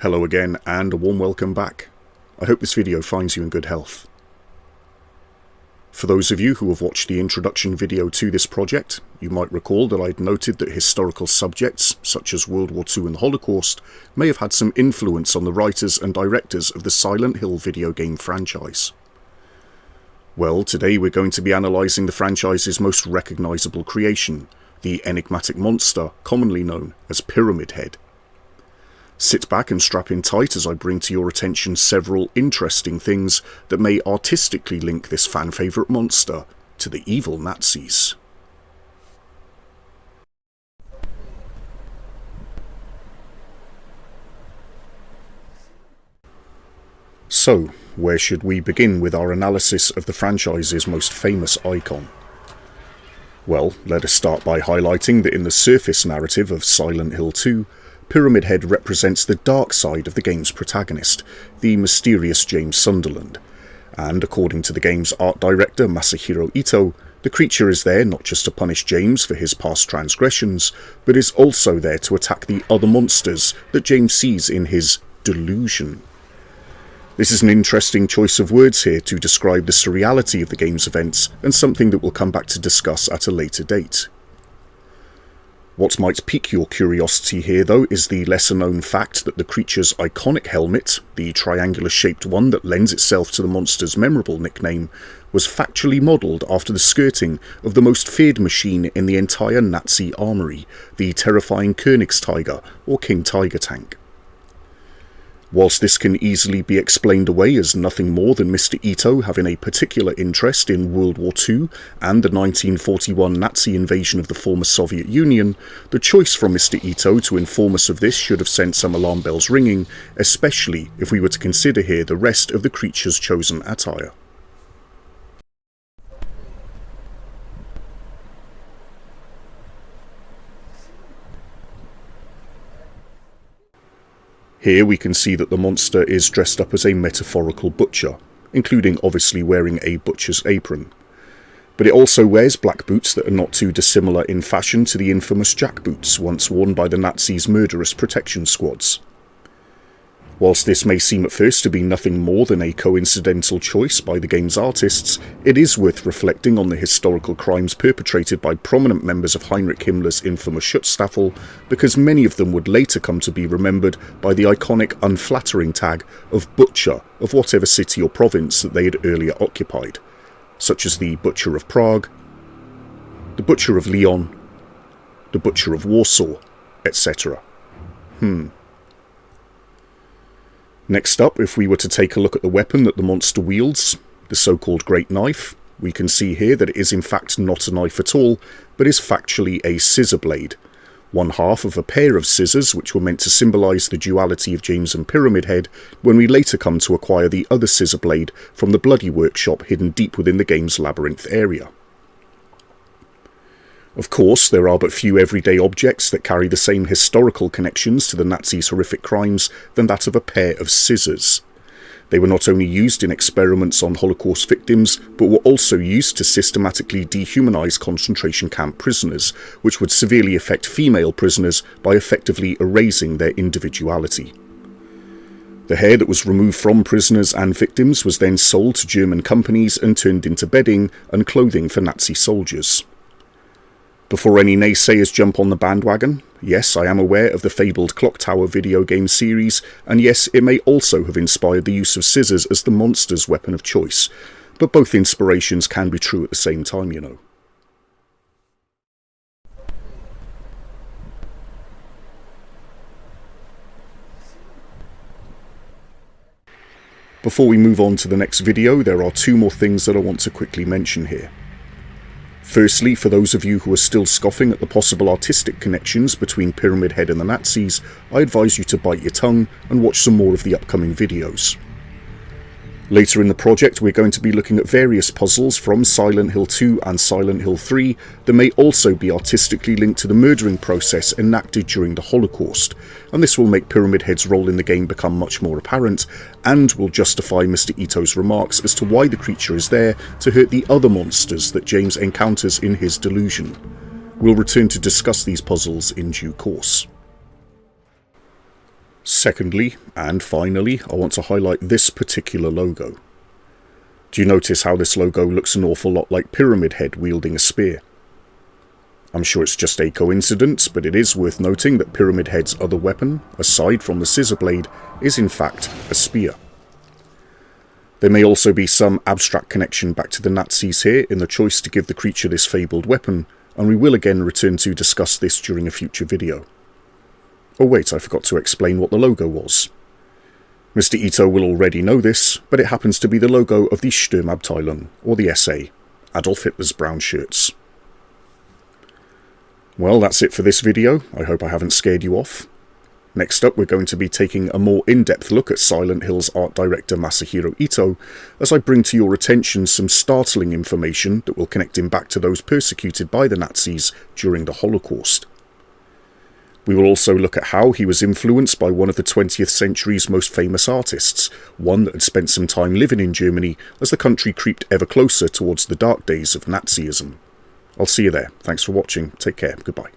Hello again and a warm welcome back. I hope this video finds you in good health. For those of you who have watched the introduction video to this project, you might recall that I'd noted that historical subjects, such as World War II and the Holocaust, may have had some influence on the writers and directors of the Silent Hill video game franchise. Well, today we're going to be analysing the franchise's most recognisable creation, the enigmatic monster commonly known as Pyramid Head. Sit back and strap in tight as I bring to your attention several interesting things that may artistically link this fan favourite monster to the evil Nazis. So, where should we begin with our analysis of the franchise's most famous icon? Well, let us start by highlighting that in the surface narrative of Silent Hill 2, Pyramid Head represents the dark side of the game's protagonist, the mysterious James Sunderland, and according to the game's art director Masahiro Ito, the creature is there not just to punish James for his past transgressions, but is also there to attack the other monsters that James sees in his delusion. This is an interesting choice of words here to describe the surreality of the game's events, and something that we'll come back to discuss at a later date. What might pique your curiosity here though is the lesser known fact that the creature's iconic helmet, the triangular shaped one that lends itself to the monster's memorable nickname, was factually modelled after the skirting of the most feared machine in the entire Nazi armoury, the terrifying Königstiger or King Tiger tank. Whilst this can easily be explained away as nothing more than Mr. Ito having a particular interest in World War II and the 1941 Nazi invasion of the former Soviet Union, the choice from Mr. Ito to inform us of this should have sent some alarm bells ringing, especially if we were to consider here the rest of the creature's chosen attire. Here we can see that the monster is dressed up as a metaphorical butcher, including obviously wearing a butcher's apron. But it also wears black boots that are not too dissimilar in fashion to the infamous jackboots once worn by the Nazis' murderous protection squads. Whilst this may seem at first to be nothing more than a coincidental choice by the game's artists, it is worth reflecting on the historical crimes perpetrated by prominent members of Heinrich Himmler's infamous Schutzstaffel, because many of them would later come to be remembered by the iconic unflattering tag of Butcher of whatever city or province that they had earlier occupied, such as the Butcher of Prague, the Butcher of Lyon, the Butcher of Warsaw, etc. Next up, if we were to take a look at the weapon that the monster wields, the so-called Great Knife, we can see here that it is in fact not a knife at all, but is factually a scissor blade, one half of a pair of scissors which were meant to symbolise the duality of James and Pyramid Head, when we later come to acquire the other scissor blade from the Bloody Workshop hidden deep within the game's labyrinth area. Of course, there are but few everyday objects that carry the same historical connections to the Nazis' horrific crimes than that of a pair of scissors. They were not only used in experiments on Holocaust victims, but were also used to systematically dehumanise concentration camp prisoners, which would severely affect female prisoners by effectively erasing their individuality. The hair that was removed from prisoners and victims was then sold to German companies and turned into bedding and clothing for Nazi soldiers. Before any naysayers jump on the bandwagon, yes, I am aware of the fabled Clock Tower video game series, and yes, it may also have inspired the use of scissors as the monster's weapon of choice, but both inspirations can be true at the same time, you know. Before we move on to the next video, there are two more things that I want to quickly mention here. Firstly, for those of you who are still scoffing at the possible artistic connections between Pyramid Head and the Nazis, I advise you to bite your tongue and watch some more of the upcoming videos. Later in the project, we're going to be looking at various puzzles from Silent Hill 2 and Silent Hill 3 that may also be artistically linked to the murdering process enacted during the Holocaust, and this will make Pyramid Head's role in the game become much more apparent, and will justify Mr. Ito's remarks as to why the creature is there to hurt the other monsters that James encounters in his delusion. We'll return to discuss these puzzles in due course. Secondly, and finally, I want to highlight this particular logo. Do you notice how this logo looks an awful lot like Pyramid Head wielding a spear? I'm sure it's just a coincidence, but it is worth noting that Pyramid Head's other weapon, aside from the scissor blade, is in fact a spear. There may also be some abstract connection back to the Nazis here in the choice to give the creature this fabled weapon, and we will again return to discuss this during a future video. Oh wait, I forgot to explain what the logo was. Mr. Ito will already know this, but it happens to be the logo of the Sturmabteilung, or the SA, Adolf Hitler's brown shirts. Well, that's it for this video. I hope I haven't scared you off. Next up, we're going to be taking a more in-depth look at Silent Hill's art director Masahiro Ito, as I bring to your attention some startling information that will connect him back to those persecuted by the Nazis during the Holocaust. We will also look at how he was influenced by one of the 20th century's most famous artists, one that had spent some time living in Germany as the country creeped ever closer towards the dark days of Nazism. I'll see you there. Thanks for watching. Take care. Goodbye.